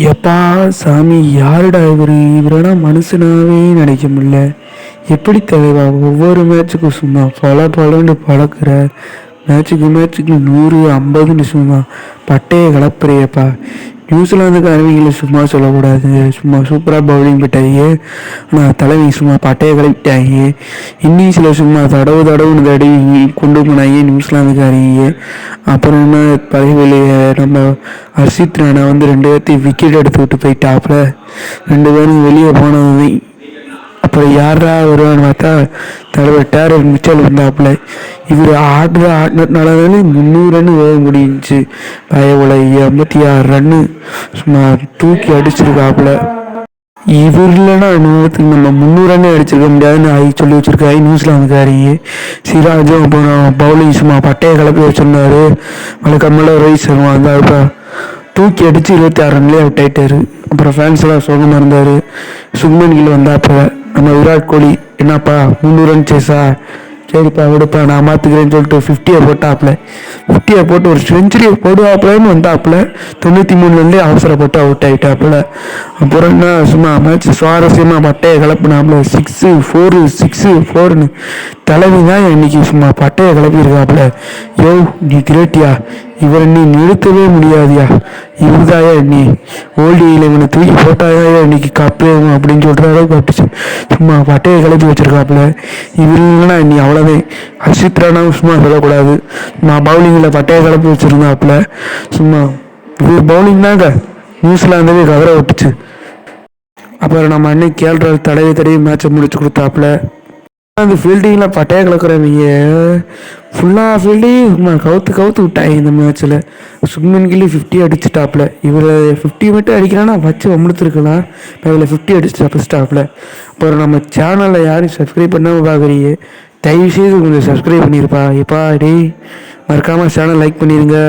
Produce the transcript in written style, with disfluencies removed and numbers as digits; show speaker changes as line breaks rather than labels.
எப்பா சாமி, யாருடா இவரெனா மனுஷனாவே நினைக்க முடியல. எப்படி தலைவா ஒவ்வொரு மேட்சுக்கும் சும்மா பலன்னு பழக்கிற, மேட்சுக்கு 100 50ன்னு சும்மா பட்டையை கலப்புறியப்பா. நியூசிலாந்துக்கு அறிவிகளை சும்மா சொல்லக்கூடாது, சும்மா சூப்பராக பவுலிங் போட்டாங்க. ஆனால் தலைவி சும்மா பட்டையை கிளப்பிட்டாங்க. இன்னிங்ஸில் சும்மா தடவுன்னு தடவி கொண்டு போனாங்க நியூசிலாந்துக்கு அறிவிங்க. அப்புறம் என்ன பதவியிலேயே நம்ம ஹர்ஷித் ராணா வந்து 2 பேர்த்தையும் விக்கெட் எடுத்து விட்டு போயிட்டாப்புல. 2 பேரும் வெளியே போனது. அப்புறம் யாரா வருவான்னு பார்த்தா தலைவர் டேரர் மிச்சல் வந்தாப்புல. இவர் ஆடினதுனால தானே 300 ரன்னு ஓட முடிஞ்சிச்சு. பயவுல 86 ரன்னு சும்மா தூக்கி அடிச்சிருக்காப்புல. இவர் இல்லைன்னா நேரத்துக்கு நம்ம 300 ரன்னே அடிச்சிருக்க முடியாதுன்னு சொல்லி வச்சிருக்காரு நியூசிலாந்துக்காரியே. சிராஜும் அப்புறம் பவுலிங் சும்மா பட்டையை கிளப்பி வச்சிருந்தாரு. வழக்கமெல்லாம் ரோஹித் சர்மா வந்தாருப்பா, தூக்கி அடித்து 26 ரன்லேயே அவுட் ஆகிட்டாரு. அப்புறம் ஃபேன்ஸ் எல்லாம் சோகமாக இருந்தார். சுக்மன் கில் வந்தாப்ப நம்ம விராட் கோலி, என்னப்பா 300 ரன் சேஸா, சரிப்பா விடுப்பா நான் மாற்றுக்கிறேன்னு சொல்லிட்டு 50 போட்டாப்புல. 50 போட்டு ஒரு செஞ்சுரியை போடுவாப்புலன்னு வந்தாப்புல. 93 ரன்லேயே அவசரப்பட்டு அவுட் ஆகிட்டாப்புல. அப்புறம் என்ன சும்மா மேட்ச் சுவாரஸ்யமாக பட்டையை கிளப்புனாப்புல. 6 4 6 4ன்னு தலைவி தான் இன்னைக்கு சும்மா பட்டையை கிளப்பியிருக்காப்புல. யோ நீ கிரேட்டியா, இவரை நீ நிறுத்தவே முடியாதியா, இவருதாயா நீ ஓல்டியில் இவனை தூக்கி போட்டாயா இன்னைக்கு கப்பேவும் அப்படின்னு சொல்கிற அளவுக்கு அப்படி சும்மா பட்டையை கிளப்பி வச்சிருக்காப்புல. இவர் இல்லைன்னா நீ அவ்வளோதான். ஹர்ஷித் ராணாவும் சும்மா சொல்லக்கூடாது, நான் பவுலிங்கில் பட்டையை கிளப்பி வச்சுருந்தாப்புல. சும்மா இவர் பவுலிங் தாங்க நியூசிலாந்தவே கவர விட்டுச்சு. அப்புறம் நம்ம அன்னைக்கு தடவி மேட்சை முடிச்சு கொடுத்தாப்புல. அந்த ஃபீல்டிங்கில் பட்டையை கலக்கிறவங்க ஃபுல்லாக ஃபீல்டையும் கவுத்து விட்டாங்க இந்த மேட்ச்சில். சுக்மன் கில்லி 50 அடிச்சுட்டாப்புல. இவர் 50 மட்டும் அடிக்கிறான்னா வச்சு அமுடுத்துருக்கலாம். அதில் 50 அடிச்சுட்டா ஃபஸ்ட்டாப்புல. அப்புறம் நம்ம சேனலில் யாரும் சப்ஸ்கிரைப் பண்ணாமல் பார்க்குறீங்க, தயவுசெய்து கொஞ்சம் சப்ஸ்கிரைப் பண்ணியிருப்பா. எப்பா டேய், மறக்காமல் சேனல் லைக் பண்ணிடுங்க.